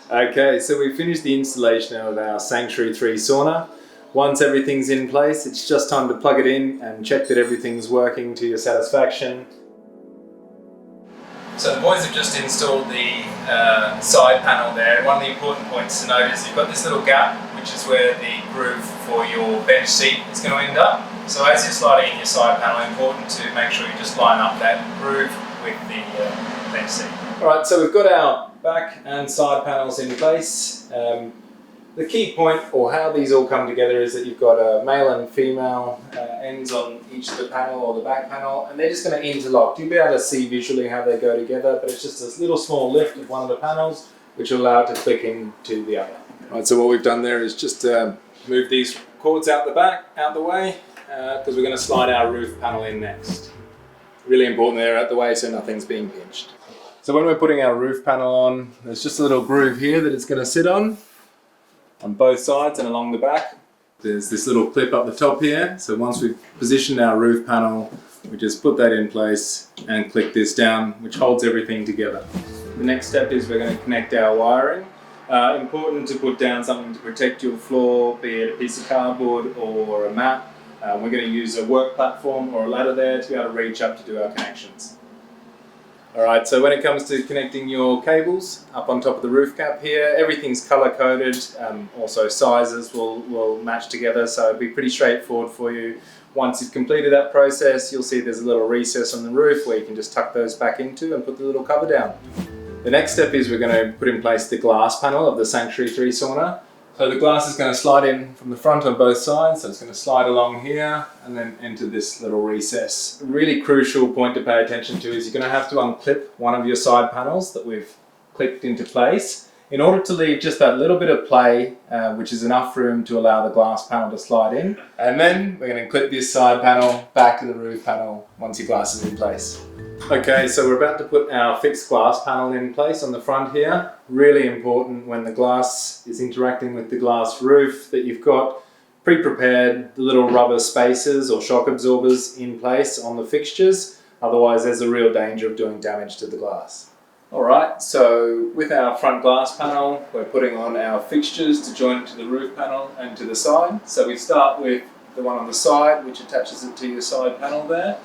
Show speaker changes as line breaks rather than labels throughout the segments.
Okay, so we finished the installation of our Sanctuary 3 sauna. Once everything's in place, it's just time to plug it in and check that everything's working to your satisfaction. So the boys have just installed the side panel there. One of the important points to note is you've got this little gap, which is where the groove for your bench seat is going to end up. So as you're sliding in your side panel, important to make sure you just line up that groove with the bench seat. Alright, so we've got our back and side panels in place. The key point, or how these all come together, is that you've got a male and female ends on each of the panel or the back panel, and they're just going to interlock. You'll be able to see visually how they go together, but it's just this little small lift of one of the panels which will allow it to click into the other. Right, so what we've done there is just move these cords out the way, because we're going to slide our roof panel in next. Really important they're out the way so nothing's being pinched. So when we're putting our roof panel on, there's just a little groove here that it's going to sit on both sides and along the back. There's this little clip up the top here, so once we've positioned our roof panel, we just put that in place and click this down, which holds everything together. The next step is we're going to connect our wiring. Important to put down something to protect your floor, be it a piece of cardboard or a mat. We're going to use a work platform or a ladder there to be able to reach up to do our connections. Alright, so when it comes to connecting your cables up on top of the roof cap here, everything's color coded, also sizes will match together, so it'll be pretty straightforward for you. Once you've completed that process, you'll see there's a little recess on the roof where you can just tuck those back into and put the little cover down. The next step is we're going to put in place the glass panel of the Sanctuary 3 sauna. So the glass is going to slide in from the front on both sides, so it's going to slide along here and then into this little recess. A really crucial point to pay attention to is you're going to have to unclip one of your side panels that we've clipped into place in order to leave just that little bit of play, which is enough room to allow the glass panel to slide in. And then we're going to clip this side panel back to the roof panel once your glass is in place. Okay, so we're about to put our fixed glass panel in place on the front here. Really important when the glass is interacting with the glass roof that you've got pre-prepared the little rubber spacers or shock absorbers in place on the fixtures. Otherwise there's a real danger of doing damage to the glass. Alright, so with our front glass panel, we're putting on our fixtures to join it to the roof panel and to the side. So we start with the one on the side, which attaches it to your side panel there.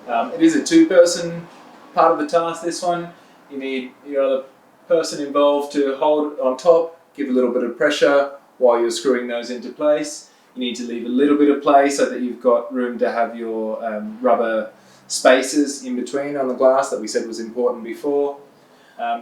It is a two-person part of the task, this one. You need your other person involved to hold on top, give a little bit of pressure while you're screwing those into place. You need to leave a little bit of play so that you've got room to have your rubber spaces in between on the glass that we said was important before.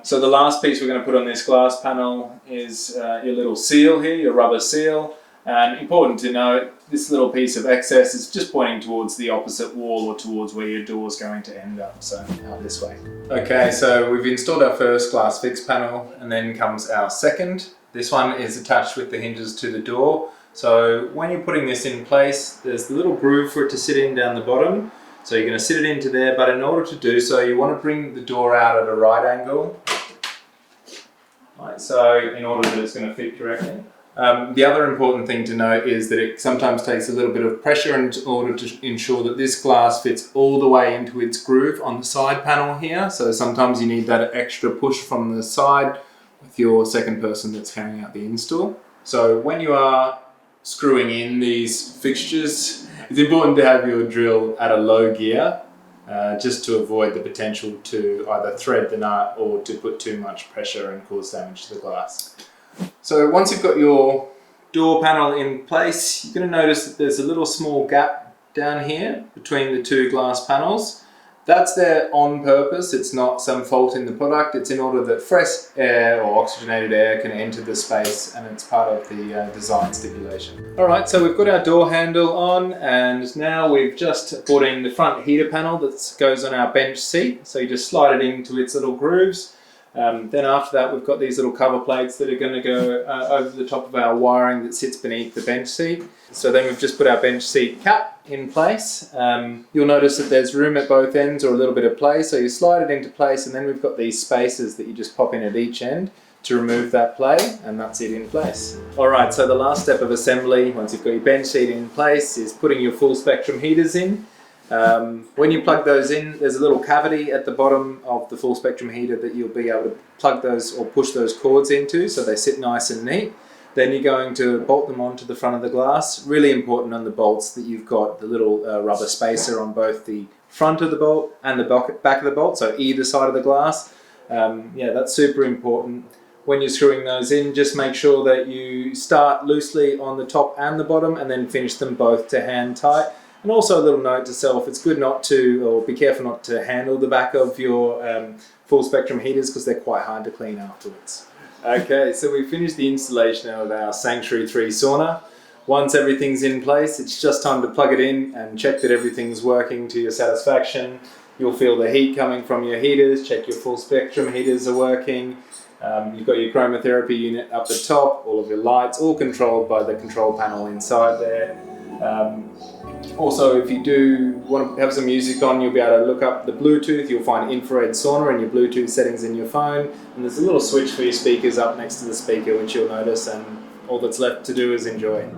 So the last piece we're going to put on this glass panel is your little seal here, your rubber seal. And important to note, this little piece of excess is just pointing towards the opposite wall or towards where your door is going to end up, so out this way. Okay, so we've installed our first glass fix panel and then comes our second. This one is attached with the hinges to the door. So when you're putting this in place, there's the little groove for it to sit in down the bottom. So you're going to sit it into there, but in order to do so, you want to bring the door out at a right angle. Right, so in order that it's going to fit correctly. The other important thing to note is that it sometimes takes a little bit of pressure in order to ensure that this glass fits all the way into its groove on the side panel here. So sometimes you need that extra push from the side with your second person that's carrying out the install. So when you are screwing in these fixtures, it's important to have your drill at a low gear, just to avoid the potential to either thread the nut or to put too much pressure and cause damage to the glass. So once you've got your door panel in place, you're going to notice that there's a little small gap down here between the two glass panels. That's there on purpose. It's not some fault in the product. It's in order that fresh air or oxygenated air can enter the space, and it's part of the design stipulation. Alright, so we've got our door handle on, and now we've just put in the front heater panel that goes on our bench seat. So you just slide it into its little grooves. Then after that we've got these little cover plates that are going to go over the top of our wiring that sits beneath the bench seat. So then we've just put our bench seat cap in place. You'll notice that there's room at both ends or a little bit of play, so you slide it into place, and then we've got these spacers that you just pop in at each end to remove that play, and that's it in place. Alright, so the last step of assembly, once you've got your bench seat in place, is putting your full spectrum heaters in.
When you plug those in, there's a little cavity at the bottom of the full spectrum heater that you'll be able to plug those or push those cords into so they sit nice and neat. Then you're going to bolt them onto the front of the glass. Really important on the bolts that you've got the little rubber spacer on both the front of the bolt and the back of the bolt, so either side of the glass. Yeah, that's super important. When you're screwing those in, just make sure that you start loosely on the top and the bottom and then finish them both to hand tight. And also a little note to self, it's good not to, or be careful not to handle the back of your full spectrum heaters because they're quite hard to clean afterwards. Okay, so we finished the installation of our Sanctuary 3 sauna. Once everything's in place, it's just time to plug it in and check that everything's working to your satisfaction. You'll feel the heat coming from your heaters, check your full spectrum heaters are working. You've got your chromotherapy unit up the top, all of your lights, all controlled by the control panel inside there. Also, if you do want to have some music on, you'll be able to look up the Bluetooth. You'll find infrared sauna in your Bluetooth settings in your phone. And there's a little switch for your speakers up next to the speaker, which you'll notice, and all that's left to do is enjoy.